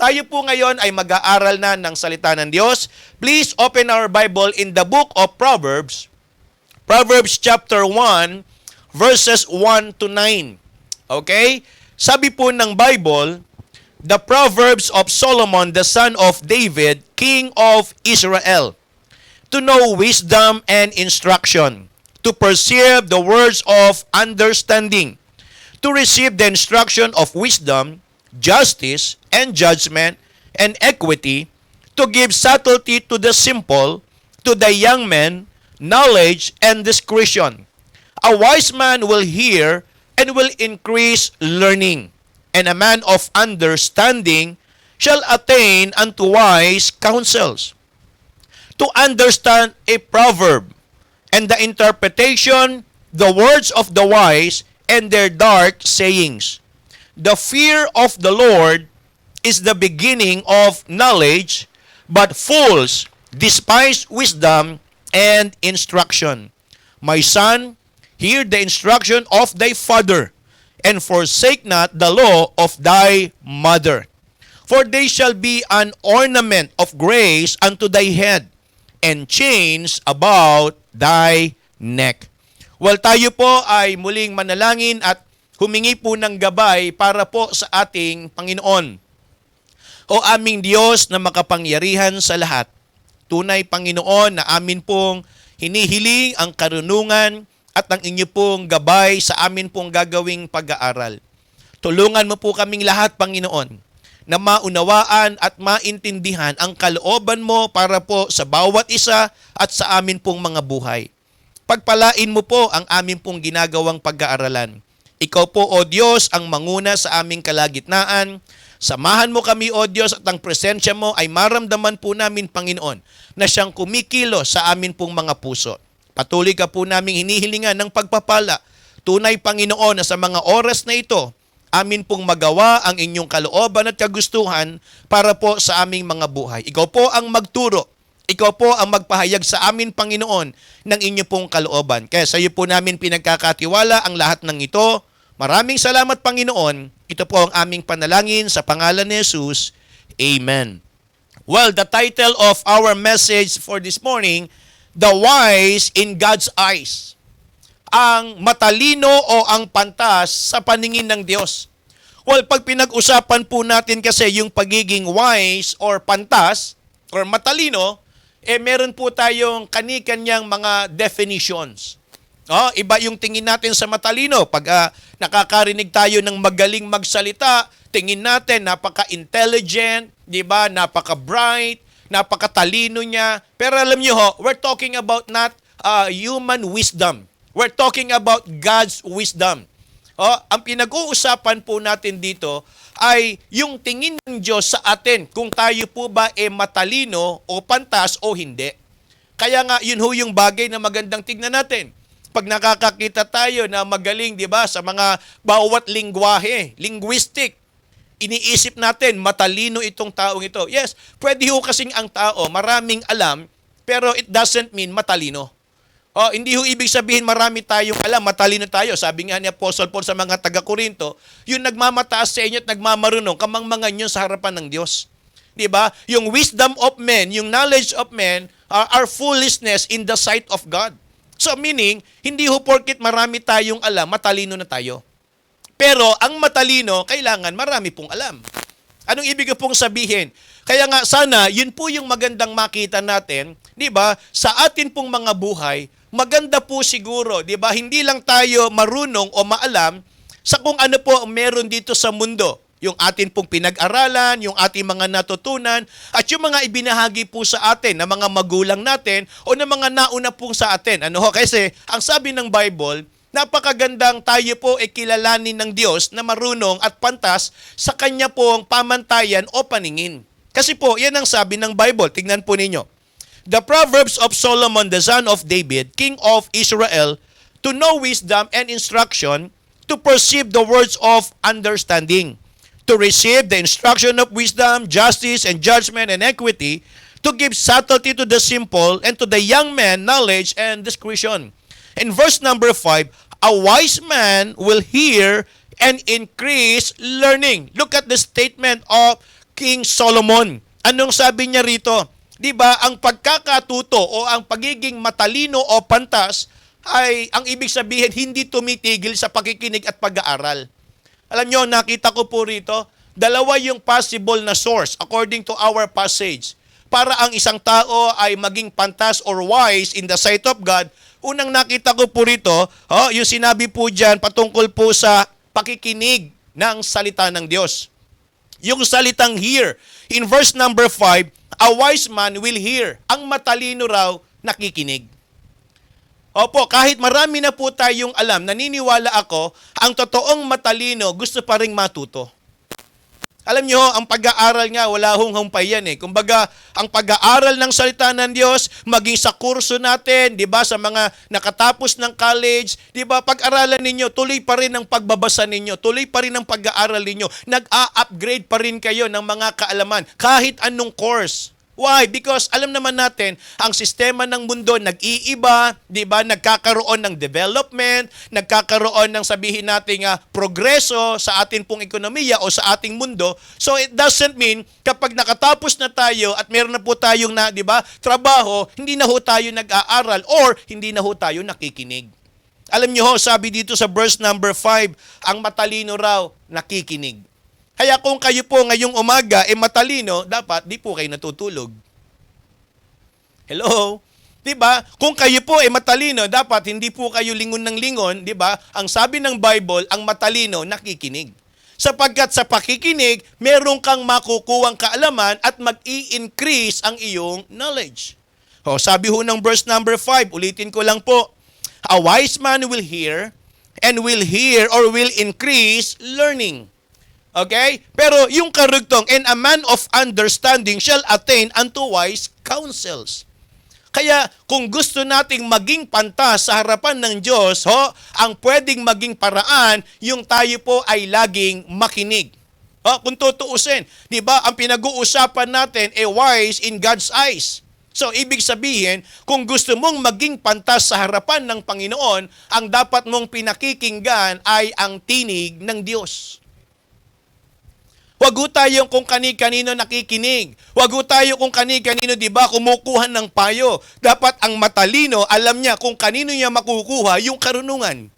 Tayo po ngayon ay mag-aaral na ng salita ng Diyos. Please open our Bible in the book of Proverbs. Proverbs chapter 1, verses 1 to 9. Okay? Sabi po ng Bible, the Proverbs of Solomon, the son of David, king of Israel, to know wisdom and instruction, to perceive the words of understanding, to receive the instruction of wisdom, justice, and judgment, and equity, to give subtlety to the simple, to the young man, knowledge and discretion. A wise man will hear and will increase learning, and a man of understanding shall attain unto wise counsels. To understand a proverb, and the interpretation, the words of the wise, and their dark sayings. The fear of the Lord is the beginning of knowledge, but fools despise wisdom and instruction. My son, hear the instruction of thy father, and forsake not the law of thy mother. For they shall be an ornament of grace unto thy head, and chains about thy neck. Well, tayo po ay muling manalangin at humingi po ng gabay para po sa ating Panginoon. O aming Diyos na makapangyarihan sa lahat, tunay Panginoon na amin pong hinihiling ang karunungan at ang inyo pong gabay sa amin pong gagawing pag-aaral. Tulungan mo po kaming lahat, Panginoon, na maunawaan at maintindihan ang kalooban mo para po sa bawat isa at sa amin pong mga buhay. Pagpalain mo po ang amin pong ginagawang pag-aaralan. Ikaw po, O Diyos, ang manguna sa aming kalagitnaan. Samahan mo kami, O Diyos, at ang presensya mo ay maramdaman po namin, Panginoon, na siyang kumikilo sa amin pong mga puso. Patuloy ka po naming hinihilingan ng pagpapala. Tunay, Panginoon, na sa mga oras na ito, amin pong magawa ang inyong kalooban at kagustuhan para po sa aming mga buhay. Ikaw po ang magturo. Ikaw po ang magpahayag sa amin, Panginoon, ng inyong pong kalooban. Kaya sa iyo po namin pinagkakatiwala ang lahat ng ito. Maraming salamat, Panginoon. Ito po ang aming panalangin sa pangalan ni Jesus. Amen. Well, the title of our message for this morning, The Wise in God's Eyes. Ang matalino o ang pantas sa paningin ng Diyos. Well, pag pinag-usapan po natin kasi yung pagiging wise or pantas or matalino, meron po tayong kani-kanyang mga definitions. Iba yung tingin natin sa matalino. Pag nakakarinig tayo ng magaling magsalita, tingin natin napaka-intelligent, di ba? Napaka-bright, napaka-talino niya. Pero alam niyo we're talking about not human wisdom. We're talking about God's wisdom. Ang pinag-uusapan po natin dito ay yung tingin ng Diyos sa atin kung tayo po ba matalino o pantas o hindi. Kaya nga yun yung bagay na magandang tignan natin. Pag nakakakita tayo na magaling, di ba, sa mga bawat lingwahe, linguistic, iniisip natin, matalino itong taong ito. Yes, pwede kasing ang tao, maraming alam, pero it doesn't mean matalino. Hindi ibig sabihin marami tayong alam, matalino tayo. Sabi nga ni Apostle Paul sa mga taga-Korinto, yung nagmamataas sa inyo at nagmamarunong, kamangmangan nyo sa harapan ng Diyos. Di ba? Yung wisdom of men, yung knowledge of men, are foolishness in the sight of God. So meaning, hindi porket marami tayong alam, matalino na tayo. Pero ang matalino, kailangan marami pong alam. Anong ibig pong sabihin? Kaya nga sana, yun po yung magandang makita natin, di ba? Sa atin pong mga buhay, maganda po siguro, di ba? Hindi lang tayo marunong o maalam sa kung ano po meron dito sa mundo. Yung atin pong pinag-aralan, yung ating mga natutunan, at yung mga ibinahagi po sa atin ng mga magulang natin o ng mga nauna po sa atin. Kasi ang sabi ng Bible, napakagandang tayo po kilalanin ng Diyos na marunong at pantas sa Kanya pong pamantayan o paningin. Kasi po, yan ang sabi ng Bible. Tingnan po ninyo. The Proverbs of Solomon, the son of David, king of Israel, to know wisdom and instruction, to perceive the words of understanding, to receive the instruction of wisdom, justice, and judgment, and equity, to give subtlety to the simple, and to the young man knowledge and discretion. In verse number 5, a wise man will hear and increase learning. Look at the statement of King Solomon. Anong sabi niya rito? 'Di ba, ang pagkakatuto o ang pagiging matalino o pantas ay ang ibig sabihin hindi tumitigil sa pakikinig at pag-aaral. Alam nyo, nakita ko po rito, dalawa yung possible na source according to our passage. Para ang isang tao ay maging pantas or wise in the sight of God, unang nakita ko po rito, yung sinabi po dyan patungkol po sa pakikinig ng salita ng Diyos. Yung salitang hear, in verse number 5, a wise man will hear. Ang matalino raw, nakikinig. Opo, kahit marami na po tayong alam, naniniwala ako, ang totoong matalino gusto pa ring matuto. Alam nyo, ang pag-aaral nga, wala hong humpay yan eh. Kumbaga, ang pag-aaral ng salita ng Diyos, maging sa kurso natin, di ba, sa mga nakatapos ng college, di ba, pag-aralan ninyo, tuloy pa rin ang pagbabasa ninyo, tuloy pa rin ang pag-aaral ninyo, nag-a-upgrade pa rin kayo ng mga kaalaman, kahit anong course. Why? Because alam naman natin, ang sistema ng mundo nag-iiba, 'di ba? Nagkakaroon ng development, nagkakaroon ng sabihin nating progreso sa ating pong ekonomiya o sa ating mundo. So it doesn't mean kapag nakatapos na tayo at meron na po tayong 'di ba, trabaho, hindi na ho tayo nag-aaral or hindi na ho tayo nakikinig. Alam niyo ho, sabi dito sa verse number 5, ang matalino raw nakikinig. Kaya kung kayo po ngayong umaga matalino, dapat di po kayo natutulog. Hello? 'Di ba? Kung kayo po matalino, dapat hindi po kayo lingon ng lingon, 'di ba? Ang sabi ng Bible, ang matalino nakikinig. Sapagkat sa pakikinig, meron kang makukuhang kaalaman at mag-i-increase ang iyong knowledge. Sabi ho ng verse number 5, ulitin ko lang po. A wise man will hear or will increase learning. Okay? Pero yung karugtong, and a man of understanding shall attain unto wise counsels. Kaya kung gusto nating maging pantas sa harapan ng Diyos, ang pwedeng maging paraan, yung tayo po ay laging makinig. Kung tutuusin, di ba, ang pinag-uusapan natin wise in God's eyes. So, ibig sabihin, kung gusto mong maging pantas sa harapan ng Panginoon, ang dapat mong pinakikinggan ay ang tinig ng Diyos. Wag ho tayong kung kani-kanino nakikinig. Wag ho tayo kung kani-kanino, di ba, kumukuha ng payo. Dapat ang matalino, alam niya kung kanino niya makukuha yung karunungan.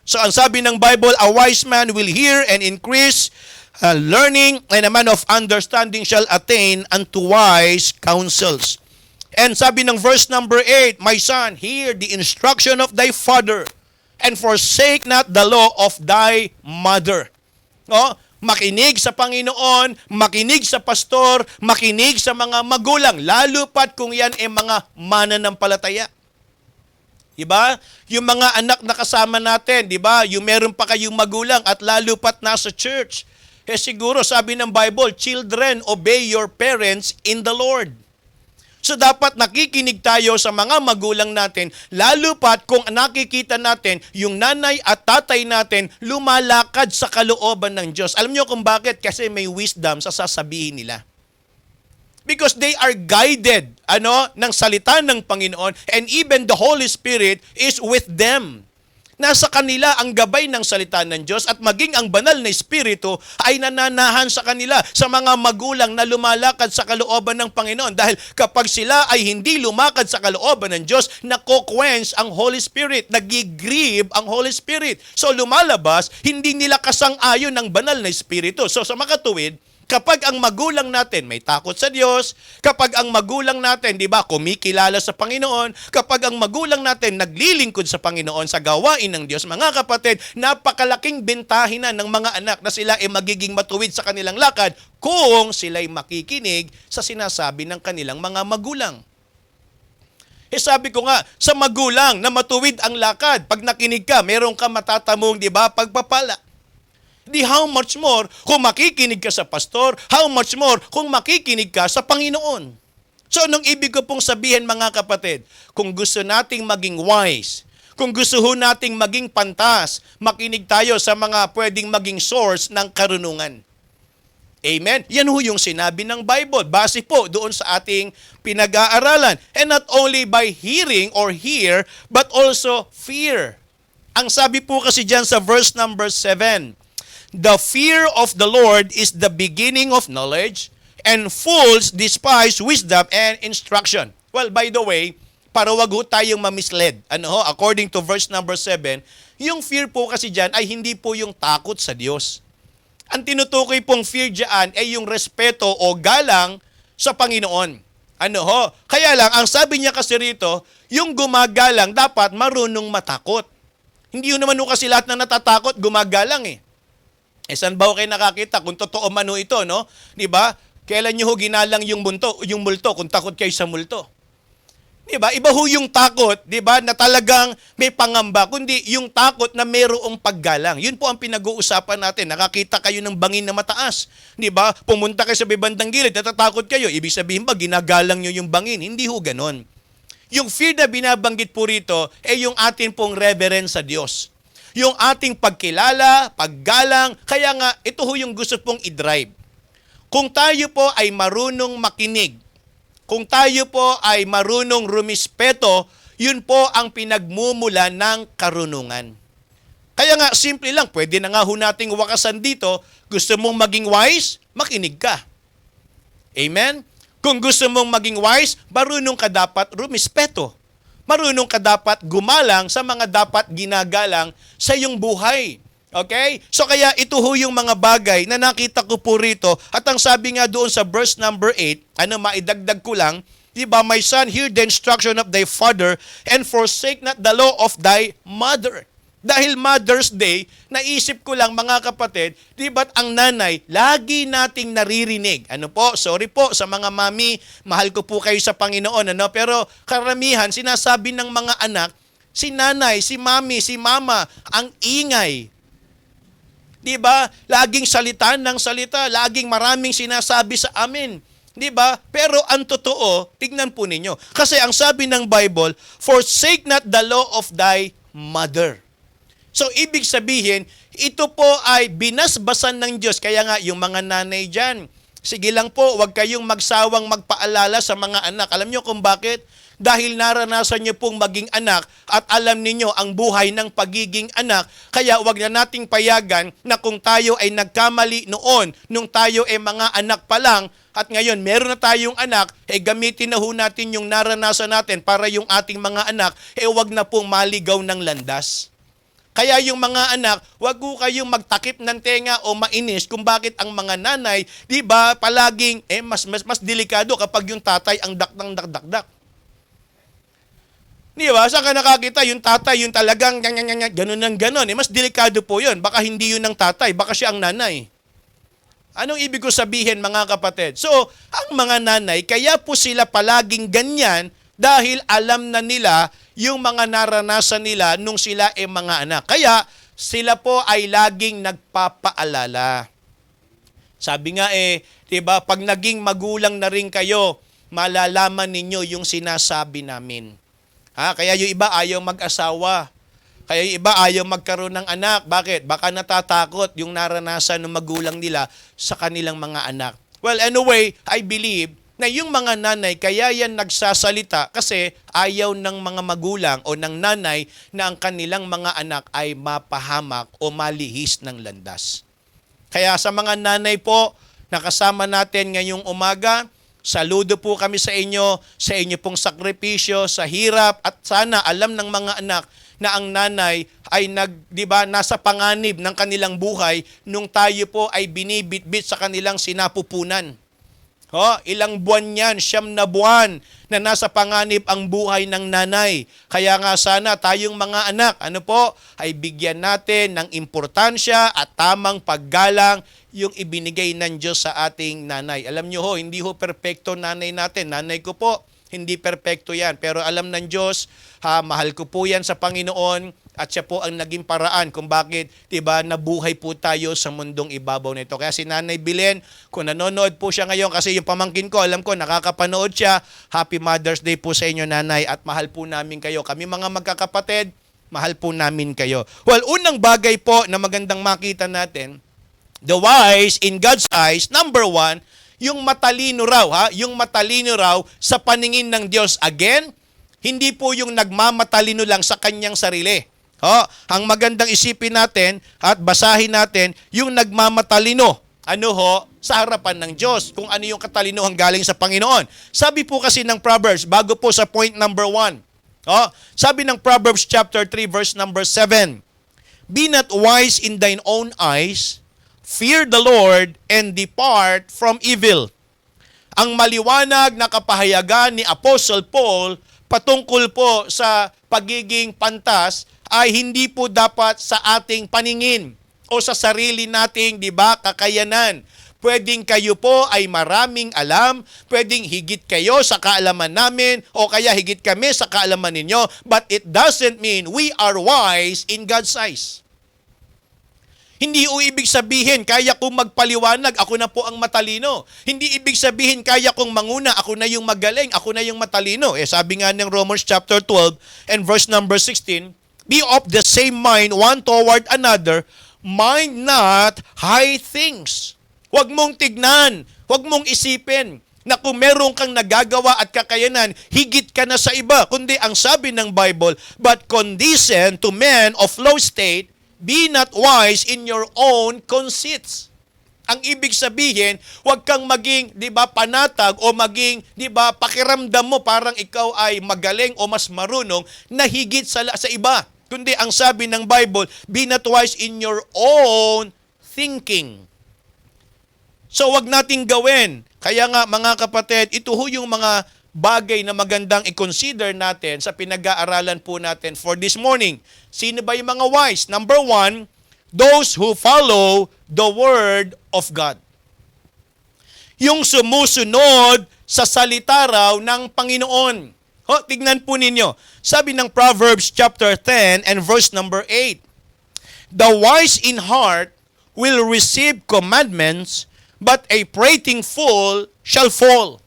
So ang sabi ng Bible, a wise man will hear and increase learning, and a man of understanding shall attain unto wise counsels. And sabi ng verse number 8, my son, hear the instruction of thy father, and forsake not the law of thy mother. Makinig sa Panginoon, makinig sa pastor, makinig sa mga magulang, lalo pat kung yan mga mananampalataya. Diba? Yung mga anak na kasama natin, diba? Yung meron pa kayong magulang at lalo pat nasa church. Siguro sabi ng Bible, children, obey your parents in the Lord. So dapat nakikinig tayo sa mga magulang natin, lalo pat kung nakikita natin yung nanay at tatay natin lumalakad sa kalooban ng Diyos. Alam niyo kung bakit? Kasi may wisdom sa sasabihin nila. Because they are guided ng salita ng Panginoon, and even the Holy Spirit is with them. Nasa kanila ang gabay ng salita ng Diyos at maging ang banal na Espiritu ay nananahan sa kanila, sa mga magulang na lumalakad sa kalooban ng Panginoon. Dahil kapag sila ay hindi lumakad sa kalooban ng Diyos, nako-quench ang Holy Spirit, nagigrieve ang Holy Spirit. So lumalabas, hindi nila kasang-ayon ng banal na Espiritu. So sa makatuwid, kapag ang magulang natin may takot sa Diyos, kapag ang magulang natin, di ba, kumikilala sa Panginoon, kapag ang magulang natin naglilingkod sa Panginoon sa gawain ng Diyos, mga kapatid, napakalaking bentahin na ng mga anak na sila ay magiging matuwid sa kanilang lakad kung sila'y makikinig sa sinasabi ng kanilang mga magulang. Sabi ko nga, sa magulang na matuwid ang lakad, pag nakinig ka, meron ka matatamong, di ba, pagpapala. Di how much more kung makikinig ka sa pastor, how much more kung makikinig ka sa Panginoon. So, anong ibig ko pong sabihin mga kapatid? Kung gusto nating maging wise, kung gusto ho nating maging pantas, makinig tayo sa mga pwedeng maging source ng karunungan. Amen? Yan ho yung sinabi ng Bible. Base po doon sa ating pinag-aaralan. And not only by hearing or hear, but also fear. Ang sabi po kasi dyan sa verse number 7, the fear of the Lord is the beginning of knowledge, and fools despise wisdom and instruction. Well, by the way, para wag ho tayong mamislead. According to verse number 7, yung fear po kasi dyan ay hindi po yung takot sa Diyos. Ang tinutukoy pong fear dyan ay yung respeto o galang sa Panginoon. Kaya lang, ang sabi niya kasi rito, yung gumagalang dapat marunong matakot. Hindi yun naman kasi lahat na natatakot, gumagalang eh. Saan ba kayo nakakita kung totoo man ito, no? Di ba? Kailan nyo ginalang yung multo kung takot kayo sa multo? Diba? Iba ho yung takot, diba, na talagang may pangamba, kundi yung takot na mayroong paggalang. Yun po ang pinag-uusapan natin. Nakakita kayo ng bangin na mataas. Diba? Pumunta kayo sa bandang gilid, natatakot kayo. Ibig sabihin ba, ginagalang nyo yung bangin? Hindi ho ganon. Yung fear na binabanggit po rito ay yung atin pong reverence sa Diyos. Yung ating pagkilala, paggalang, kaya nga, ito ho yung gusto pong i-drive. Kung tayo po ay marunong makinig, kung tayo po ay marunong rumispeto, yun po ang pinagmumula ng karunungan. Kaya nga, simple lang, pwede na nga ho nating wakasan dito, gusto mong maging wise, makinig ka. Amen? Kung gusto mong maging wise, marunong ka dapat rumispeto. Marunong ka dapat gumalang sa mga dapat ginagalang sa iyong buhay. Okay? So kaya ito ho yung mga bagay na nakita ko po rito. At ang sabi nga doon sa verse number 8, maidagdag ko lang, diba, my son, hear the instruction of thy father and forsake not the law of thy mother. Dahil Mother's Day, naisip ko lang mga kapatid, diba't ang nanay, lagi nating naririnig. Sorry po sa mga mami, mahal ko po kayo sa Panginoon, pero karamihan, sinasabi ng mga anak, si nanay, si mami, si mama, ang ingay. Diba? Laging salita ng salita, laging maraming sinasabi sa amin. Diba? Pero ang totoo, tignan po ninyo. Kasi ang sabi ng Bible, forsake not the law of thy mother. So, ibig sabihin, ito po ay binasbasan ng Diyos. Kaya nga, yung mga nanay dyan, sige lang po, huwag kayong magsawang magpaalala sa mga anak. Alam nyo kung bakit? Dahil naranasan niyo pong maging anak at alam ninyo ang buhay ng pagiging anak, kaya wag na nating payagan na kung tayo ay nagkamali noon, nung tayo ay mga anak pa lang, at ngayon meron na tayong anak, gamitin na ho natin yung naranasan natin para yung ating mga anak, wag na pong maligaw ng landas. Kaya yung mga anak, wag ko kayong magtakip ng tenga o mainis kung bakit ang mga nanay, di ba, palaging mas delikado kapag yung tatay ang dakdak. Di ba? Saan ka nakakita? Yung tatay, yung talagang ganun ng ganun. Mas delikado po yun. Baka hindi yun ang tatay, baka siya ang nanay. Anong ibig ko sabihin, mga kapatid? So, ang mga nanay, kaya po sila palaging ganyan dahil alam na nila yung mga naranasan nila nung sila ay mga anak. Kaya, sila po ay laging nagpapaalala. Sabi nga diba, pag naging magulang na rin kayo, malalaman ninyo yung sinasabi namin. Kaya yung iba ayaw mag-asawa. Kaya yung iba ayaw magkaroon ng anak. Bakit? Baka natatakot yung naranasan ng magulang nila sa kanilang mga anak. Well, anyway, I believe na yung mga nanay, kaya yan nagsasalita kasi ayaw ng mga magulang o ng nanay na ang kanilang mga anak ay mapahamak o malihis ng landas. Kaya sa mga nanay po, nakasama natin ngayong umaga, saludo po kami sa inyo pong sakripisyo, sa hirap, at sana alam ng mga anak na ang nanay ay nasa panganib ng kanilang buhay nung tayo po ay binibitbit sa kanilang sinapupunan. Ilang buwan yan, 9 na buwan na nasa panganib ang buhay ng nanay. Kaya nga sana tayong mga anak, ay bigyan natin ng importansya at tamang paggalang yung ibinigay ng Diyos sa ating nanay. Alam nyo hindi perpekto nanay natin. Nanay ko po, hindi perpekto yan. Pero alam ng Diyos, mahal ko po yan sa Panginoon at siya po ang naging paraan kung bakit, diba, nabuhay po tayo sa mundong ibabaw nito. Kaya si Nanay Bilen, kung nanonood po siya ngayon, kasi yung pamangkin ko, alam ko, nakakapanood siya, Happy Mother's Day po sa inyo, Nanay, at mahal po namin kayo. Kami mga magkakapatid, mahal po namin kayo. Well, unang bagay po na magandang makita natin, the wise in God's eyes, number 1, yung matalino raw, yung matalino raw sa paningin ng Diyos. Again, hindi po yung nagmamatalino lang sa kanyang sarili. Ang magandang isipin natin at basahin natin yung nagmamatalino. Ano sa harapan ng Diyos, kung ano yung katalinohan galing sa Panginoon. Sabi po kasi ng Proverbs, bago po sa point number 1. Sabi ng Proverbs chapter 3 verse number 7. Be not wise in thine own eyes, fear the Lord, and depart from evil. Ang maliwanag na kapahayagan ni Apostle Paul patungkol po sa pagiging pantas ay hindi po dapat sa ating paningin o sa sarili nating, kakayanan. Pwedeng kayo po ay maraming alam, pwedeng higit kayo sa kaalaman namin, o kaya higit kami sa kaalaman ninyo, but it doesn't mean we are wise in God's eyes. Hindi ibig sabihin, kaya kong magpaliwanag, ako na po ang matalino. Hindi ibig sabihin, kaya kong manguna, ako na yung magaling, ako na yung matalino. Sabi nga ng Romans chapter 12 and verse number 16, be of the same mind one toward another, mind not high things. Huwag mong tignan, huwag mong isipin na kung meron kang nagagawa at kakayanan, higit ka na sa iba. Kundi ang sabi ng Bible, but condescend to men of low state, be not wise in your own conceits. Ang ibig sabihin, huwag kang maging, panatag o maging, pakiramdam mo parang ikaw ay magaling o mas marunong na higit sa iba. Kundi ang sabi ng Bible, be not wise in your own thinking. So wag nating gawin. Kaya nga mga kapatid, ito yung mga bagay na magandang i-consider natin sa pinag-aaralan po natin for this morning. Sino ba yung mga wise? Number 1, those who follow the Word of God. Yung sumusunod sa salita raw ng Panginoon. Tignan po ninyo. Sabi ng Proverbs chapter 10 and verse number 8. The wise in heart will receive commandments, but a prating fool shall fall.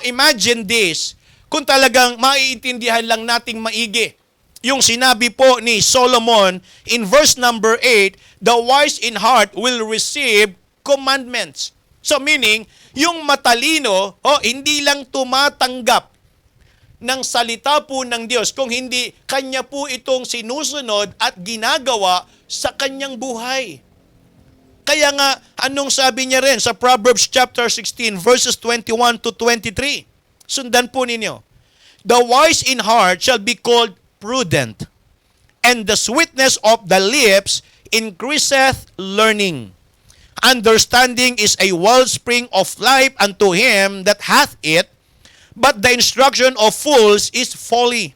Imagine this. Kung talagang maiintindihan lang nating maigi. Yung sinabi po ni Solomon in verse number 8, the wise in heart will receive commandments. So meaning, yung matalino, hindi lang tumatanggap ng salita po ng Diyos, kung hindi kanya po itong sinusunod at ginagawa sa kanyang buhay. Kaya nga, anong sabi niya rin sa Proverbs chapter 16 verses 21 to 23? Sundan po ninyo. The wise in heart shall be called prudent, and the sweetness of the lips increaseth learning. Understanding is a wellspring of life unto him that hath it, but the instruction of fools is folly.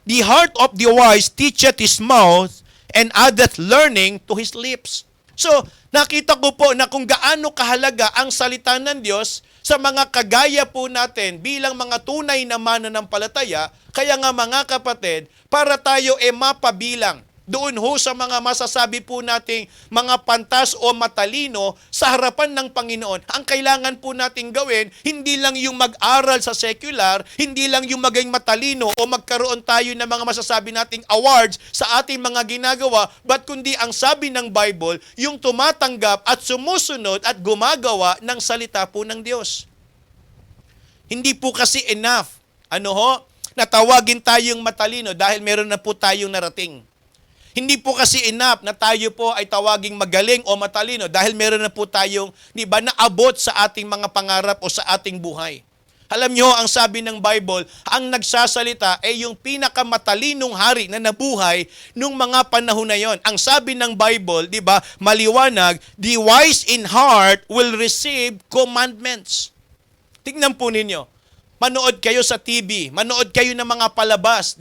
The heart of the wise teacheth his mouth, and addeth learning to his lips. So, nakita ko po na kung gaano kahalaga ang salita ng Diyos sa mga kagaya po natin bilang mga tunay na mananampalataya. Kaya nga mga kapatid, para tayo mapabilang doon sa mga masasabi po nating mga pantas o matalino sa harapan ng Panginoon, ang kailangan po nating gawin, hindi lang yung mag-aral sa secular, hindi lang yung maging matalino o magkaroon tayo ng mga masasabi nating awards sa ating mga ginagawa, but kundi ang sabi ng Bible, yung tumatanggap at sumusunod at gumagawa ng salita po ng Diyos. Hindi po kasi enough, na tawagin tayong matalino dahil meron na po tayong narating. Hindi po kasi enough na tayo po ay tawaging magaling o matalino dahil meron na po tayong, naabot sa ating mga pangarap o sa ating buhay. Alam nyo, ang sabi ng Bible, ang nagsasalita ay yung pinakamatalinong hari na nabuhay nung mga panahon na yon. Ang sabi ng Bible, maliwanag, the wise in heart will receive commandments. Tignan po ninyo. Manood kayo sa TV, manood kayo ng mga palabas,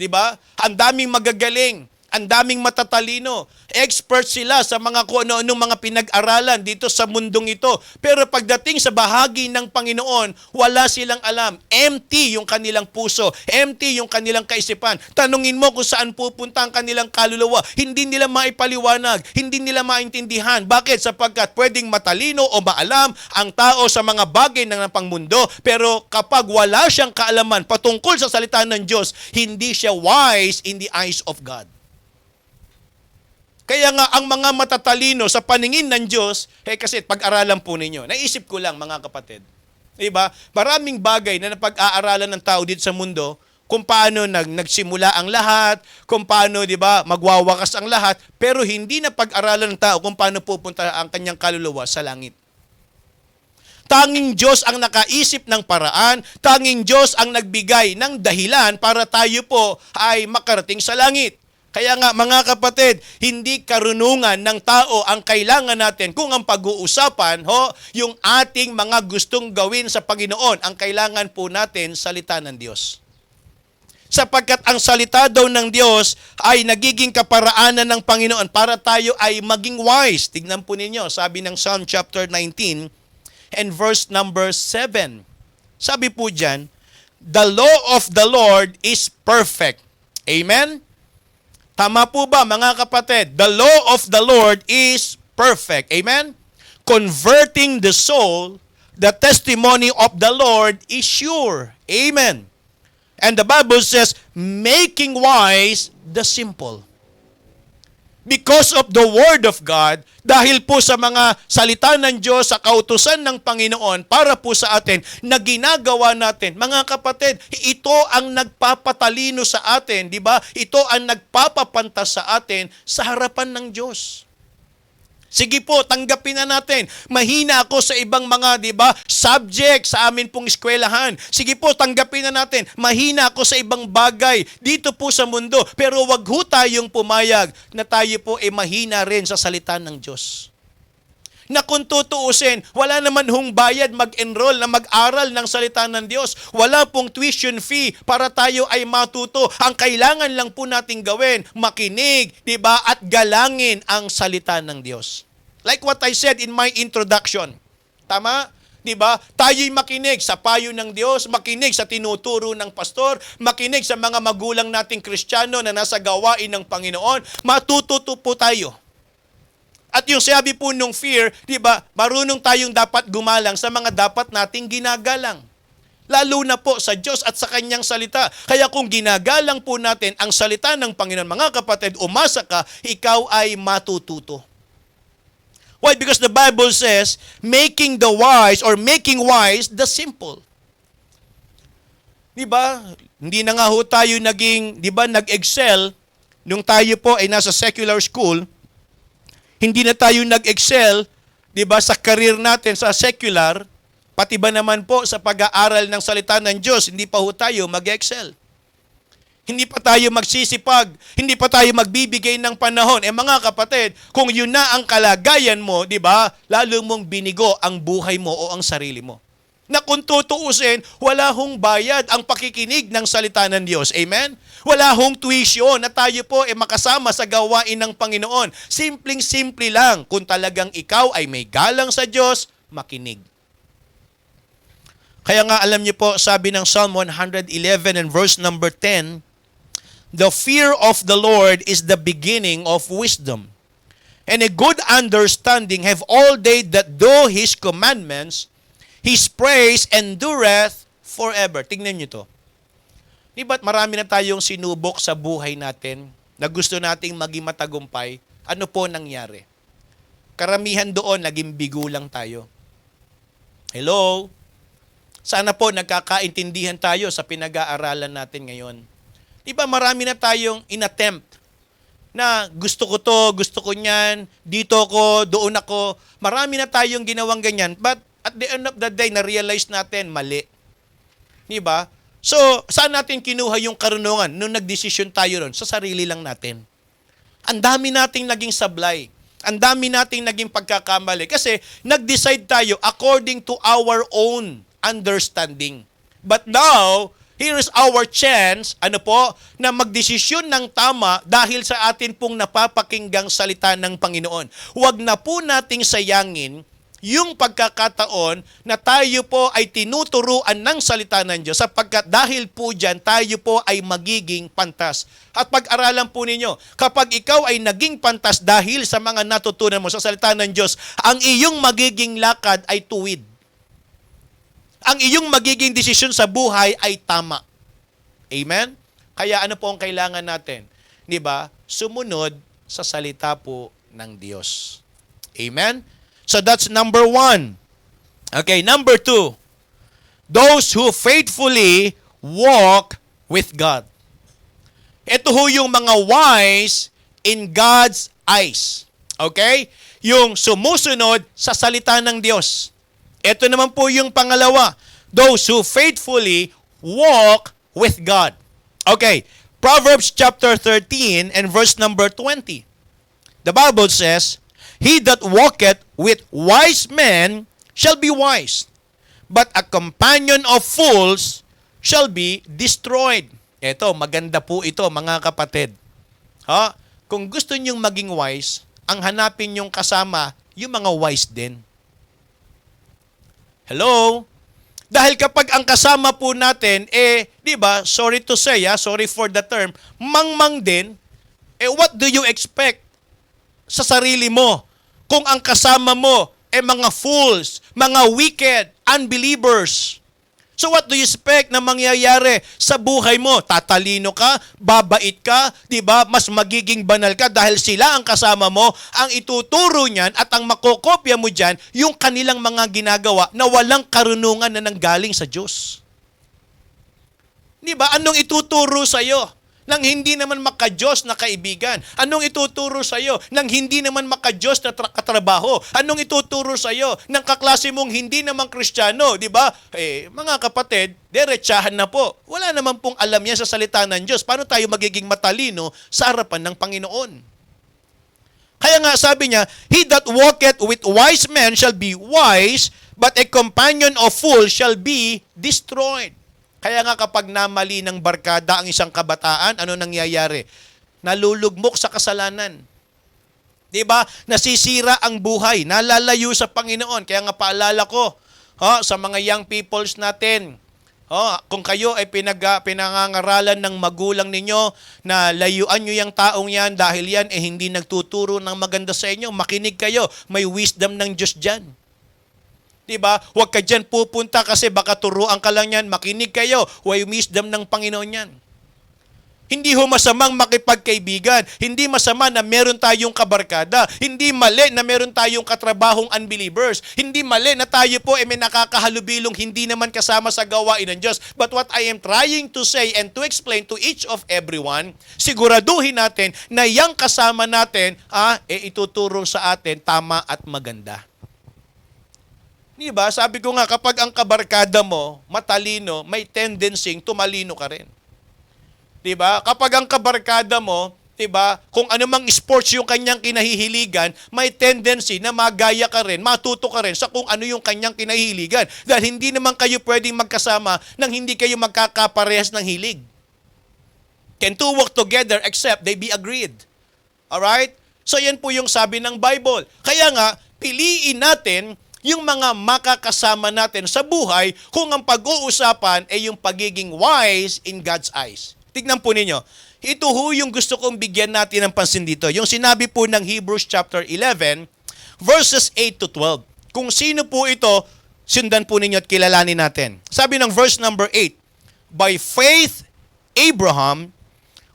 Ang daming magagaling. Ang daming matatalino. Expert sila sa mga kung ano-anong mga pinag-aralan dito sa mundong ito. Pero pagdating sa bahagi ng Panginoon, wala silang alam. Empty yung kanilang puso. Empty yung kanilang kaisipan. Tanungin mo kung saan pupunta ang kanilang kaluluwa. Hindi nila maipaliwanag. Hindi nila maintindihan. Bakit? Sapagkat pwedeng matalino o maalam ang tao sa mga bagay ng pangmundo. Pero kapag wala siyang kaalaman patungkol sa salita ng Diyos, hindi siya wise in the eyes of God. Kaya nga, ang mga matatalino sa paningin ng Diyos, kasi pag-aralan po ninyo, naisip ko lang mga kapatid, Maraming bagay na napag-aaralan ng tao dito sa mundo, kung paano nagsimula ang lahat, kung paano, di ba, magwawakas ang lahat, pero hindi na pag-aralan ng tao kung paano pupunta ang kanyang kaluluwa sa langit. Tanging Diyos ang nakaisip ng paraan, tanging Diyos ang nagbigay ng dahilan para tayo po ay makarating sa langit. Kaya nga mga kapatid, hindi karunungan ng tao ang kailangan natin kung ang pag-uusapan, yung ating mga gustong gawin sa Panginoon, ang kailangan po natin salita ng Diyos. Sapagkat ang salita daw ng Diyos ay nagiging kaparaanan ng Panginoon para tayo ay maging wise. Tignan po ninyo, sabi ng Psalm chapter 19 and verse number 7. Sabi po dyan, the law of the Lord is perfect. Amen? Tama po ba mga kapatid? The law of the Lord is perfect. Amen? Converting the soul, the testimony of the Lord is sure. Amen. And the Bible says, making wise the simple. Because of the Word of God, dahil po sa mga salita ng Diyos, sa kautusan ng Panginoon, para po sa atin, na ginagawa natin. Mga kapatid, ito ang nagpapatalino sa atin, di ba? Ito ang nagpapapantas sa atin sa harapan ng Diyos. Sige po, tanggapin na natin. Mahina ako sa ibang mga, di ba, subject sa amin pong eskwelahan. Sige po, tanggapin na natin. Mahina ako sa ibang bagay dito po sa mundo. Pero wag ho tayong pumayag na tayo po ay mahina rin sa salita ng Diyos. Na kung tutuusin, wala naman hong bayad mag-enroll na mag-aral ng salita ng Diyos. Wala pong tuition fee para tayo ay matuto. Ang kailangan lang po nating gawin, makinig, di ba, at galangin ang salita ng Diyos. Like what I said in my introduction. Tama? Di ba? Tayo'y makinig sa payo ng Diyos, makinig sa tinuturo ng pastor, makinig sa mga magulang nating Kristiyano na nasa gawain ng Panginoon. Matututo po tayo. At yung sabi po nung fear, di ba, marunong tayong dapat gumalang sa mga dapat nating ginagalang. Lalo na po sa Diyos at sa Kanyang salita. Kaya kung ginagalang po natin ang salita ng Panginoon, mga kapatid, umasa ka, ikaw ay matututo. Why? Because the Bible says, making the wise or making wise the simple. Di ba? Hindi na nga ho tayo naging, di ba, nag-excel nung tayo po ay nasa secular school. Hindi na tayo nag-excel, di ba, sa career natin sa secular, pati ba naman po sa pag-aaral ng salita ng Diyos, hindi pa ho tayo mag-excel. Hindi pa tayo magsisipag, hindi pa tayo magbibigay ng panahon. Mga kapatid, kung yun na ang kalagayan mo, di ba, lalo mong binigo ang buhay mo o ang sarili mo. Na kung tutuusin, wala hong bayad ang pakikinig ng salita ng Diyos. Amen? Wala hong tuition na tayo po ay makasama sa gawain ng Panginoon. Simpleng-simple lang. Kung talagang ikaw ay may galang sa Diyos, makinig. Kaya nga alam niyo po, sabi ng Psalm 111 and verse number 10, the fear of the Lord is the beginning of wisdom, and a good understanding have all they that do His commandments. His praise endureth forever. Tingnan niyo to. Di ba't marami na tayong sinubok sa buhay natin na gusto nating maging matagumpay? Ano po nangyari? Karamihan doon, naging bigo lang tayo. Hello? Sana po nagkakaintindihan tayo sa pinag-aaralan natin ngayon. Di ba marami na tayong inattempt na gusto ko to, gusto ko niyan, dito ko, doon ako. Marami na tayong ginawang ganyan. But at the end of the day, na-realize natin, mali. Di ba? So, saan natin kinuha yung karunungan nung nagdesisyon tayo ron? Sa sarili lang natin. Ang dami nating naging sablay. Ang dami nating naging pagkakamali. Kasi nag-decide tayo according to our own understanding. But now, here is our chance, na magdesisyon ng tama dahil sa atin pong napapakinggang salita ng Panginoon. Huwag na po nating sayangin yung pagkakataon na tayo po ay tinuturuan ng salita ng Diyos sapagkat dahil po dyan, tayo po ay magiging pantas. At pag-aralan po ninyo, kapag ikaw ay naging pantas dahil sa mga natutunan mo sa salita ng Diyos, ang iyong magiging lakad ay tuwid. Ang iyong magiging desisyon sa buhay ay tama. Amen? Kaya ano po ang kailangan natin? Di ba? Sumunod sa salita po ng Diyos. Amen? So that's number 1. Okay, number 2. Those who faithfully walk with God. Ito ho yung mga wise in God's eyes. Okay? Yung sumusunod sa salita ng Diyos. Ito naman po yung pangalawa. Those who faithfully walk with God. Okay. Proverbs chapter 13 and verse number 20. The Bible says, He that walketh with wise men shall be wise, but a companion of fools shall be destroyed. Ito, maganda po ito mga kapatid. Ha? Kung gusto nyong maging wise, ang hanapin nyong kasama, yung mga wise din. Hello? Dahil kapag ang kasama po natin, di ba, sorry to say, sorry for the term, mangmang din, what do you expect sa sarili mo? Kung ang kasama mo, mga fools, mga wicked, unbelievers. So what do you expect na mangyayari sa buhay mo? Tatalino ka, babait ka, 'di ba? Mas magiging banal ka dahil sila ang kasama mo, ang ituturo niyan at ang makokopya mo diyan yung kanilang mga ginagawa na walang karunungan na nanggaling sa Diyos. 'Di ba? Anong ituturo sa iyo nang hindi naman maka-Diyos na kaibigan? Anong ituturo sa iyo nang hindi naman maka-Diyos na katrabaho? Anong ituturo sa iyo ng kaklase mong hindi naman Kristiyano, di ba? Mga kapatid, diretsahan na po. Wala naman pong alam yan sa salita ng Diyos. Paano tayo magiging matalino sa harapan ng Panginoon? Kaya nga sabi niya, He that walketh with wise men shall be wise, but a companion of fools shall be destroyed. Kaya nga kapag namali ng barkada ang isang kabataan, ano nangyayari? Nalulugmok sa kasalanan. 'Di ba? Nasisira ang buhay, nalalayo sa Panginoon. Kaya nga paalala ko, sa mga young peoples natin, kung kayo ay pinangangaralan ng magulang ninyo na layuan nyo yung taong yan dahil yan hindi nagtuturo ng maganda sa inyo, makinig kayo, may wisdom ng Diyos dyan. Diba? Huwag ka dyan pupunta kasi baka turuan ka lang yan. Makinig kayo. May wisdom ng Panginoon yan. Hindi ho masamang makipagkaibigan. Hindi masama na meron tayong kabarkada. Hindi mali na meron tayong katrabahong unbelievers. Hindi mali na tayo po may nakakahalubilong hindi naman kasama sa gawain ng Diyos. But what I am trying to say and to explain to each of everyone, siguraduhin natin na yung kasama natin ituturo sa atin tama at maganda. Diba? Sabi ko nga, kapag ang kabarkada mo matalino, may tendency tumalino ka rin. Diba? Kapag ang kabarkada mo, diba, kung anumang sports yung kanyang kinahihiligan, may tendency na magaya ka rin, matuto ka rin sa kung ano yung kanyang kinahihiligan. Dahil hindi naman kayo pwedeng magkasama nang hindi kayo magkakaparehas ng hilig. Can two walk together except they be agreed? Alright? So yan po yung sabi ng Bible. Kaya nga, piliin natin yung mga makakasama natin sa buhay kung ang pag-uusapan ay yung pagiging wise in God's eyes. Tignan po ninyo. Ito ho yung gusto kong bigyan natin ng pansin dito. Yung sinabi po ng Hebrews chapter 11, verses 8 to 12. Kung sino po ito, sundan po ninyo at kilalanin natin. Sabi ng verse number 8, By faith, Abraham,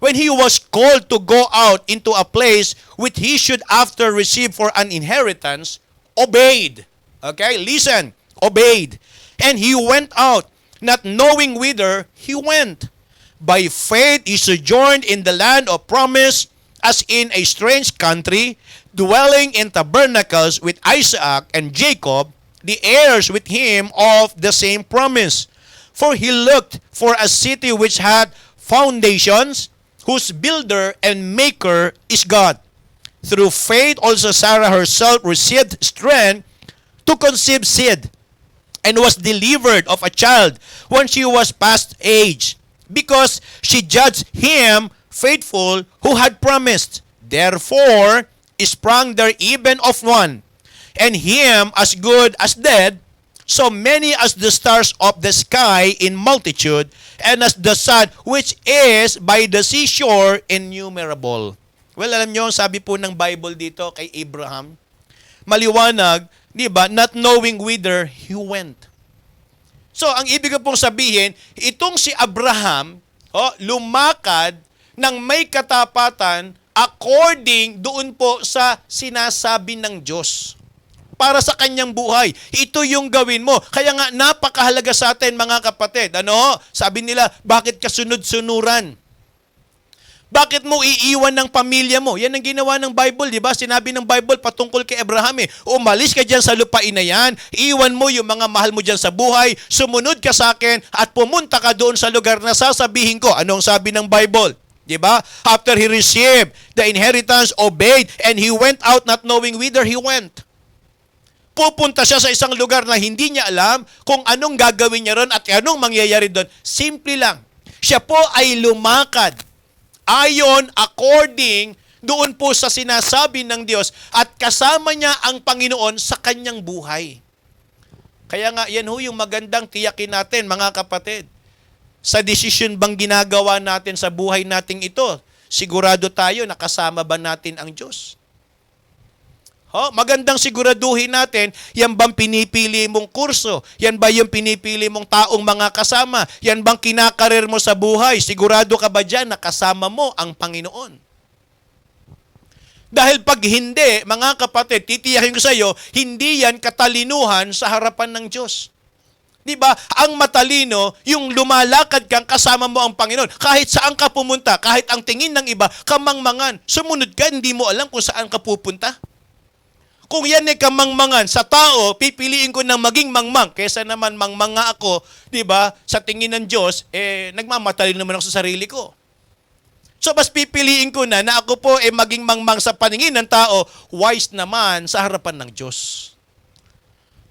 when he was called to go out into a place which he should after receive for an inheritance, obeyed. Okay, listen, obeyed. And he went out, not knowing whither he went. By faith he sojourned in the land of promise, as in a strange country, dwelling in tabernacles with Isaac and Jacob, the heirs with him of the same promise. For he looked for a city which had foundations, whose builder and maker is God. Through faith also Sarah herself received strength to conceive seed, and was delivered of a child when she was past age, because she judged him faithful who had promised. Therefore sprang there even of one, and him as good as dead, so many as the stars of the sky in multitude, and as the sun which is by the seashore innumerable. Well, alam nyo, sabi po ng Bible dito kay Abraham, maliwanag, di ba, not knowing whither he went. So, ang ibig ko pong sabihin, itong si Abraham, lumakad ng may katapatan according doon po sa sinasabi ng Diyos. para sa kanyang buhay. Ito yung gawin mo. Kaya nga, napakahalaga sa atin, mga kapatid. Ano? Sabi nila, bakit ka sunod-sunuran? Bakit mo iiwan ng pamilya mo? Yan ang ginawa ng Bible, di ba? Sinabi ng Bible patungkol kay Abraham umalis ka dyan sa lupain na yan, iwan mo yung mga mahal mo dyan sa buhay, sumunod ka sa akin, at pumunta ka doon sa lugar na sasabihin ko. Anong sabi ng Bible? Di ba? After he received the inheritance, obeyed, and he went out not knowing whither he went. Pupunta siya sa isang lugar na hindi niya alam kung anong gagawin niya ron at anong mangyayari doon. Simple lang. Siya po ay lumakad ayon, according, doon po sa sinasabi ng Diyos at kasama niya ang Panginoon sa kanyang buhay. Kaya nga, yan ho yung magandang tiyakin natin, mga kapatid. Sa desisyon bang ginagawa natin sa buhay nating ito, sigurado tayo na kasama ba natin ang Diyos? Magandang siguraduhin natin, yan bang pinipili mong kurso? Yan ba yung pinipili mong taong mga kasama? Yan bang kinakarir mo sa buhay? Sigurado ka ba dyan na kasama mo ang Panginoon? Dahil pag hindi, mga kapatid, titiyakin ko sa iyo, hindi yan katalinuhan sa harapan ng Diyos. Di ba? Ang matalino, yung lumalakad kang kasama mo ang Panginoon. Kahit saan ka pumunta, kahit ang tingin ng iba, kamangmangan. Sumunod ka, hindi mo alam kung saan ka pupunta. Kung yan ay kamangmangan sa tao, pipiliin ko ng maging mangmang kaysa naman mangmanga ako, 'di ba? Sa tingin ng Diyos, nagmamatalino naman ako sa sarili ko. So mas pipiliin ko na ako po maging mangmang sa paningin ng tao, wise naman sa harapan ng Diyos.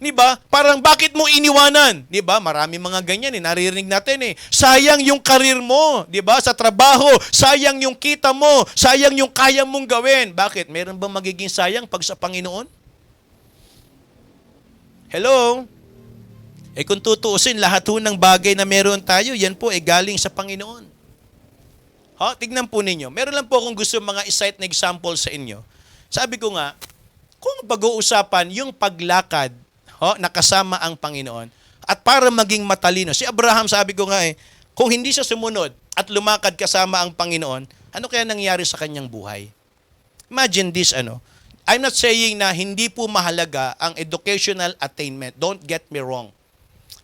'Di ba? Parang bakit mo iniwanan? 'Di ba? Marami mga ganyan naririnig natin Sayang yung karir mo, 'di ba? Sa trabaho, sayang yung kita mo, sayang yung kaya mong gawin. Bakit? Meron bang magiging sayang pag sa Panginoon? Hello? Kung tutuusin, lahat ho ng bagay na meron tayo, yan po galing sa Panginoon. Tignan po ninyo. Meron lang po akong gusto mga i-cite na example sa inyo. Sabi ko nga, kung pag-uusapan yung paglakad nakasama ang Panginoon. At para maging matalino, si Abraham, sabi ko nga kung hindi siya sumunod at lumakad kasama ang Panginoon, ano kaya nangyari sa kanyang buhay? Imagine this, I'm not saying na hindi po mahalaga ang educational attainment. Don't get me wrong.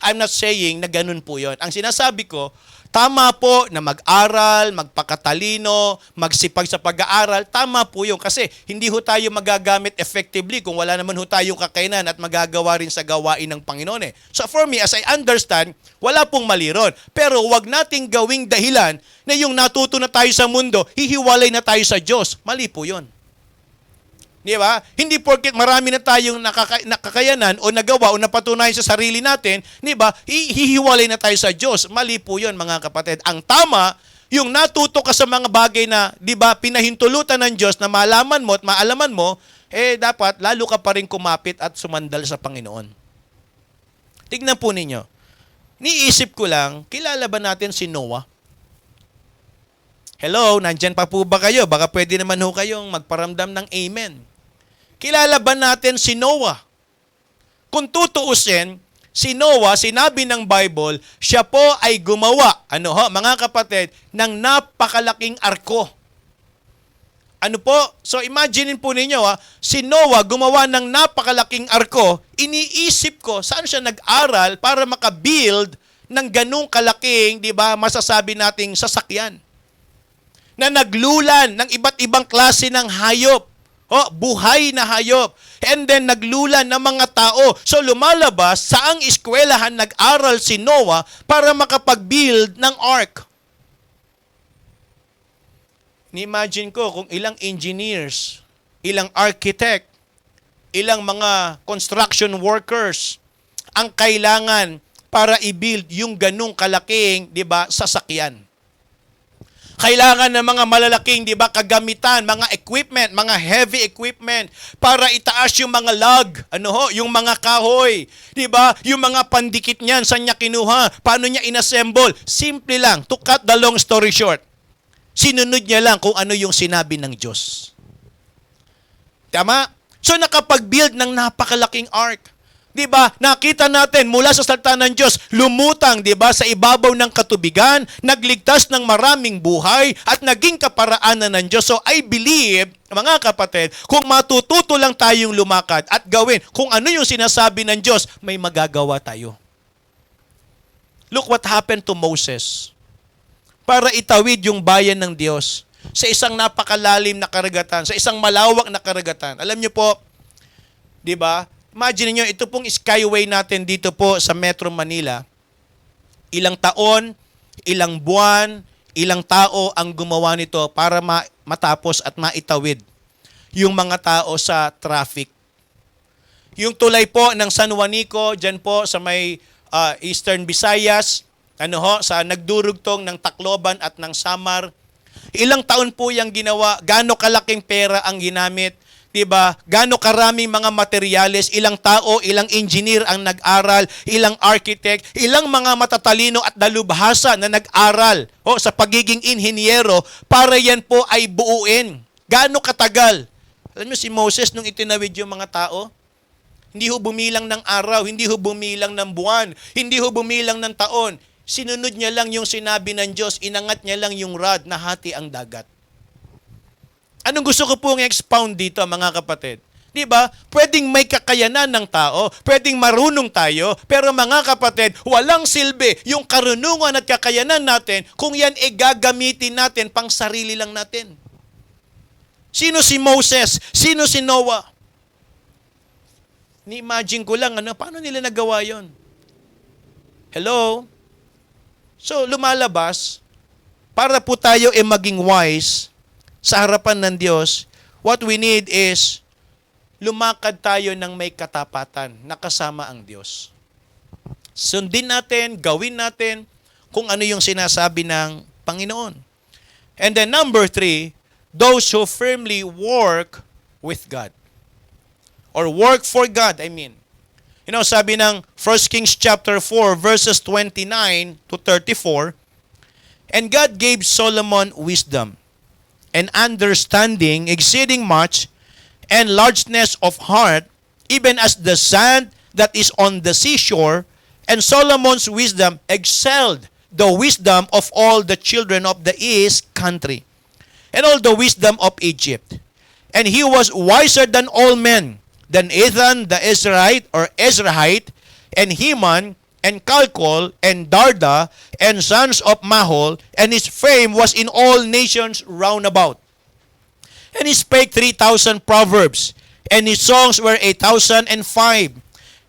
I'm not saying na ganun po yon. Ang sinasabi ko, tama po na mag-aral, magpakatalino, magsipag sa pag-aaral. Tama po yun kasi hindi ho tayo magagamit effectively kung wala naman ho tayong kakayanan at magagawa rin sa gawain ng Panginoon. So for me, as I understand, wala pong mali ron. Pero wag nating gawing dahilan na yung natuto na tayo sa mundo, hihiwalay na tayo sa Diyos. Mali po yun. Di ba? Hindi porket marami na tayong nakakayanan o nagawa o napatunayan sa sarili natin, di ba? Hihiwalay na tayo sa Diyos. Mali po 'yon, mga kapatid. Ang tama, yung natuto ka sa mga bagay na, di ba, pinahintulutan ng Diyos na malaman mo at maalaman mo, dapat lalo ka pa rin kumapit at sumandal sa Panginoon. Tignan po ninyo. Niisip ko lang, kilala ba natin si Noah? Hello, nandyan pa po ba kayo? Baka pwede naman ho kayong magparamdam ng amen. Kilala ba natin si Noah? Kung tutuusin, si Noah, sinabi ng Bible, siya po ay gumawa, mga kapatid, ng napakalaking arko. Ano po? So imaginein po ninyo, si Noah gumawa ng napakalaking arko, iniisip ko, saan siya nag-aral para makabuild ng ganung kalaking, di ba, masasabi nating sasakyan? Na naglulan ng iba't ibang klase ng hayop. Buhay na hayop. And then naglulan ng mga tao. So lumalabas, saang eskwelahan nag-aral si Noah para makapag-build ng ark. Ni-imagine ko kung ilang engineers, ilang architect, ilang mga construction workers ang kailangan para i-build yung ganung kalaking, di ba, sasakyan. Kailangan ng mga malalaking, di ba, kagamitan, mga equipment, mga heavy equipment para itaas yung mga log, yung mga kahoy, di ba? Yung mga pandikit niyan, saan niya kinuha, paano niya inassemble. Simple lang, to cut the long story short. Sinunod niya lang kung ano yung sinabi ng Diyos. Tama? So nakapag-build ng napakalaking ark. 'Di ba? Nakita natin mula sa salita ng Diyos, lumutang, 'di ba, sa ibabaw ng katubigan, nagligtas ng maraming buhay at naging kaparaanan ng Diyos. So I believe, mga kapatid, kung matututo lang tayong lumakad at gawin kung ano yung sinasabi ng Diyos, may magagawa tayo. Look what happened to Moses. Para itawid yung bayan ng Diyos sa isang napakalalim na karagatan, sa isang malawak na karagatan. Alam niyo po, 'di ba? Imagine niyo, ito pong skyway natin dito po sa Metro Manila. Ilang taon, ilang buwan, ilang tao ang gumawa nito para matapos at maitawid yung mga tao sa traffic. Yung tulay po ng San Juanico, dyan po sa may Eastern Visayas, sa nagdurugtong ng Tacloban at ng Samar. Ilang taon po yung ginawa, gaano kalaking pera ang ginamit, diba? Gaano karaming mga materyales, ilang tao, ilang engineer ang nag-aral, ilang architect, ilang mga matatalino at dalubhasa na nag-aral sa pagiging inhinyero para yan po ay buuin. Gaano katagal? Alam niyo si Moses nung itinawid yung mga tao, hindi ho bumilang ng araw, hindi ho bumilang ng buwan, hindi ho bumilang ng taon. Sinunod niya lang yung sinabi ng Diyos, inangat niya lang yung rod na hati ang dagat. Anong gusto ko pong expound dito, mga kapatid? Di ba? Pwedeng may kakayanan ng tao, pwedeng marunong tayo, pero mga kapatid, walang silbi yung karunungan at kakayanan natin kung yan gagamitin natin pang sarili lang natin. Sino si Moses? Sino si Noah? Ni-imagine ko lang, paano nila nagawa yon? Hello? So, lumalabas, para po tayo maging wise, sa harapan ng Diyos, what we need is lumakad tayo ng may katapatan na kasama ang Diyos. Sundin natin, gawin natin kung ano yung sinasabi ng Panginoon. And then number 3, those who firmly work with God. Or work for God, I mean. Sabi ng 1 Kings chapter 4 verses 29 to 34, and God gave Solomon wisdom and understanding exceeding much, and largeness of heart, even as the sand that is on the seashore. And Solomon's wisdom excelled the wisdom of all the children of the east country, and all the wisdom of Egypt. And he was wiser than all men, than Ethan the Ezrahite, and Heman, and Calcol, and Darda, and sons of Mahol, and his fame was in all nations round about. And he spake 3,000 proverbs, and his songs were 1,005.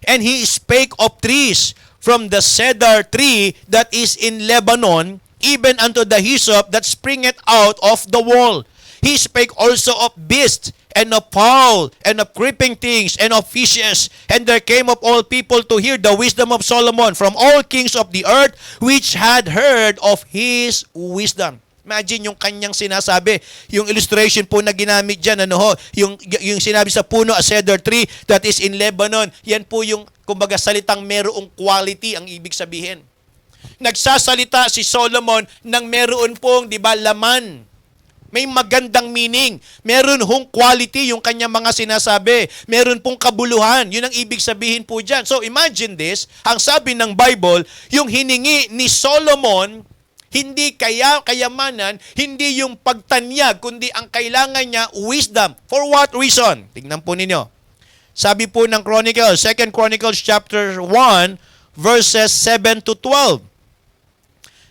And he spake of trees, from the cedar tree that is in Lebanon, even unto the hyssop that springeth out of the wall. He spake also of beasts, and of fowl, and of creeping things, and of fishes. And there came of all people to hear the wisdom of Solomon from all kings of the earth, which had heard of his wisdom. Imagine yung kanyang sinasabi, yung illustration po na ginamit dyan, yung sinabi sa puno, a cedar tree that is in Lebanon, yan po yung, kumbaga, salitang merong quality ang ibig sabihin. Nagsasalita si Solomon ng meron pong, laman. May magandang meaning. Meron hong quality yung kanyang mga sinasabi. Meron pong kabuluhan. Yun ang ibig sabihin po dyan. So imagine this, ang sabi ng Bible, yung hiningi ni Solomon, hindi kayamanan, hindi yung pagtanyag, kundi ang kailangan niya, wisdom. For what reason? Tingnan po ninyo. Sabi po ng Chronicles, 2 Chronicles chapter 1, verses 7 to 12.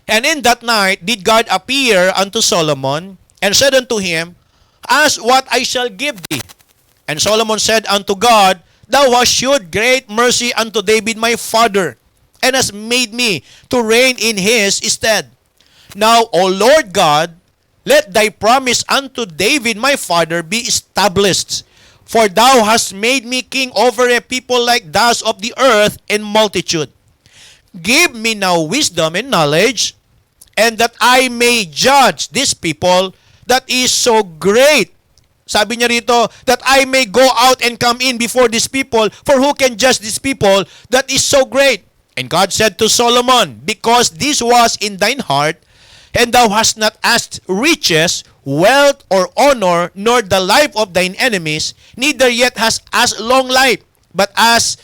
And in that night did God appear unto Solomon, and said unto him, ask what I shall give thee. And Solomon said unto God, thou hast shewed great mercy unto David my father, and hast made me to reign in his stead. Now, O Lord God, let thy promise unto David my father be established. For thou hast made me king over a people like those of the earth in multitude. Give me now wisdom and knowledge, and that I may judge this people that is so great. Sabi niya rito, that I may go out and come in before these people, for who can judge these people that is so great? And God said to Solomon, because this was in thine heart, and thou hast not asked riches, wealth, or honor, nor the life of thine enemies, neither yet hast asked long life, but has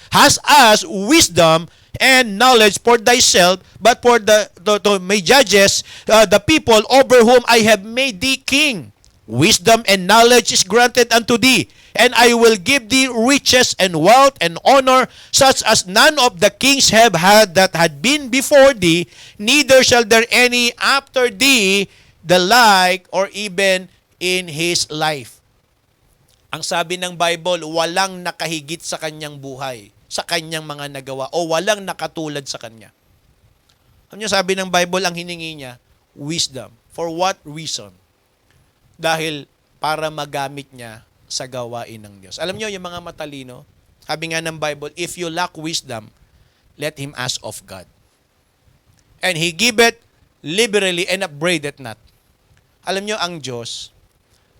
us wisdom and knowledge for thyself, but for the my judges, the people over whom I have made thee king. Wisdom and knowledge is granted unto thee, and I will give thee riches and wealth and honor, such as none of the kings have had that had been before thee, neither shall there any after thee the like, or even in his life. Ang sabi ng Bible, walang nakahigit sa kanyang buhay, sa kanyang mga nagawa, o walang nakatulad sa kanya. Ano yung sabi ng Bible, ang hiningi niya? Wisdom. For what reason? Dahil para magamit niya sa gawain ng Diyos. Alam niyo, yung mga matalino, sabi nga ng Bible, if you lack wisdom, let him ask of God. And he giveth liberally and upbraideth not. Alam niyo, ang Diyos,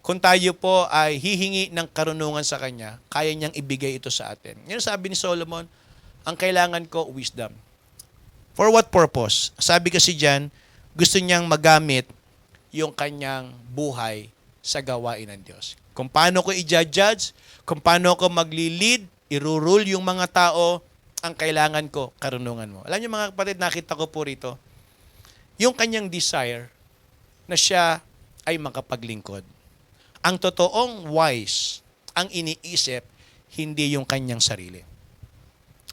kung tayo po ay hihingi ng karunungan sa Kanya, kaya niyang ibigay ito sa atin. Yan sabi ni Solomon, ang kailangan ko, wisdom. For what purpose? Sabi kasi dyan, gusto niyang magamit yung kanyang buhay sa gawain ng Diyos. Kung paano ko i-judge, kung paano ko magli-lead, irurule yung mga tao, ang kailangan ko, karunungan mo. Alam niyo mga kapatid, nakita ko po rito, yung kanyang desire na siya ay makapaglingkod. Ang totoong wise, ang iniisip, hindi yung kanyang sarili.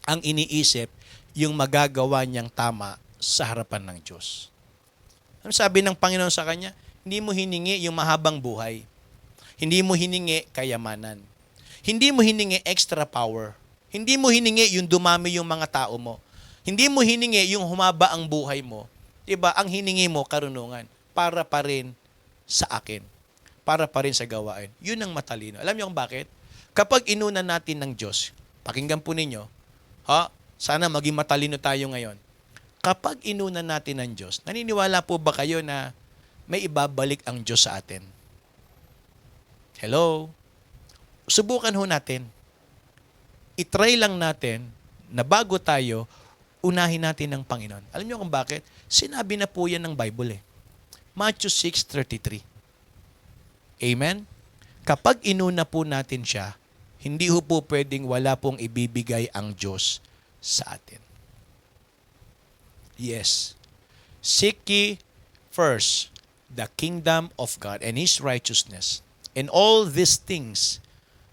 Ang iniisip, yung magagawa niyang tama sa harapan ng Diyos. Ano sabi ng Panginoon sa kanya? Hindi mo hiningi yung mahabang buhay. Hindi mo hiningi kayamanan. Hindi mo hiningi extra power. Hindi mo hiningi yung dumami yung mga tao mo. Hindi mo hiningi yung humaba ang buhay mo. Diba? Ang hiningi mo, karunungan. Para pa rin sa akin. Para pa rin sa gawain. Yun ang matalino. Alam niyo kung bakit? Kapag inuna natin ng Diyos, pakinggan po ninyo, sana maging matalino tayo ngayon. Kapag inuna natin ng Diyos, naniniwala po ba kayo na may ibabalik ang Diyos sa atin? Hello? Subukan ho natin. I-try lang natin na bago tayo, unahin natin ng Panginoon. Alam niyo kung bakit? Sinabi na po yan ng Bible eh. Matthew 6:33. Amen? Kapag inuna po natin siya, hindi ho po pwedeng wala pong ibibigay ang Diyos sa atin. Yes. Seek ye first the kingdom of God and His righteousness, and all these things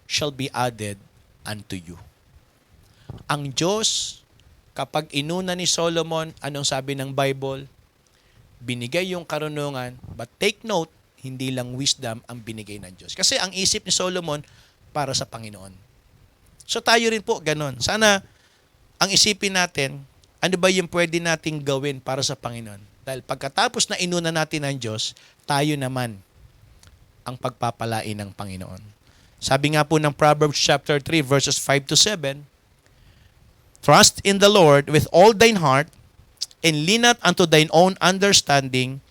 shall be added unto you. Ang Diyos, kapag inuna ni Solomon, anong sabi ng Bible? Binigay yung karunungan, but take note, hindi lang wisdom ang binigay ng Diyos. Kasi ang isip ni Solomon para sa Panginoon. So tayo rin po ganon. Sana ang isipin natin, ano ba yung pwede nating gawin para sa Panginoon? Dahil pagkatapos na inuna natin ng Diyos, tayo naman ang pagpapalain ng Panginoon. Sabi nga po ng Proverbs chapter 3 verses 5 to 7, trust in the Lord with all thine heart, and lean not unto thine own understanding.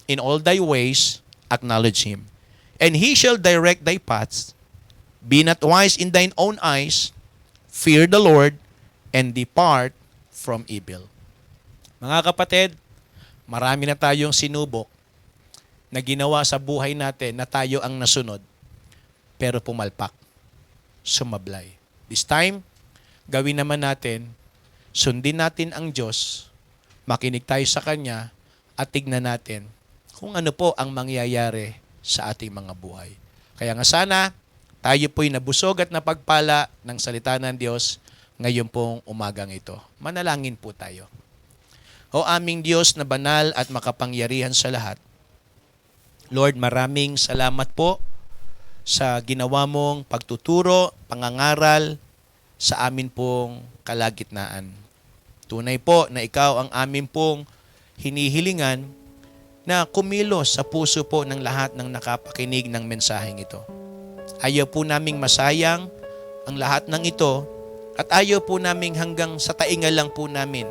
In all thy ways acknowledge Him, and He shall direct thy paths. Be not wise in thine own eyes. Fear the Lord, and depart from evil. Mga kapatid, marami na tayong sinubok na ginawa sa buhay natin na tayo ang nasunod, pero pumalpak, sumablay. This time, gawin naman natin, sundin natin ang Diyos, makinig tayo sa Kanya, at tignan natin kung ano po ang mangyayari sa ating mga buhay. Kaya nga sana, tayo po'y nabusog at napagpala ng salita ng Diyos ngayon pong umagang ito. Manalangin po tayo. O aming Diyos na banal at makapangyarihan sa lahat, Lord, maraming salamat po sa ginawa mong pagtuturo, pangangaral sa amin pong kalagitnaan. Tunay po na ikaw ang amin pong hinihilingan na kumilos sa puso po ng lahat ng nakapakinig ng mensaheng ito. Ayaw po naming masayang ang lahat ng ito at ayaw po naming hanggang sa tainga lang po namin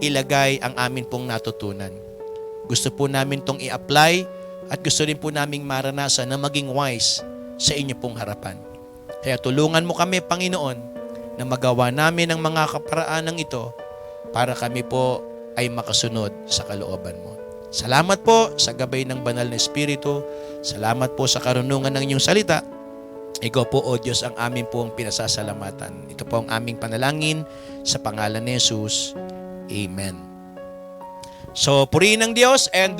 ilagay ang amin pong natutunan. Gusto po namin tong i-apply at gusto rin po naming maranasan na maging wise sa inyo pong harapan. Kaya tulungan mo kami, Panginoon, na magawa namin ang mga kaparaanan ito para kami po ay makasunod sa kalooban mo. Salamat po sa gabay ng banal na Espiritu. Salamat po sa karunungan ng inyong salita. Ikaw po, O Diyos, ang amin pong pinasasalamatan. Ito po ang aming panalangin sa pangalan ni Jesus. Amen. So, purihin ng Diyos and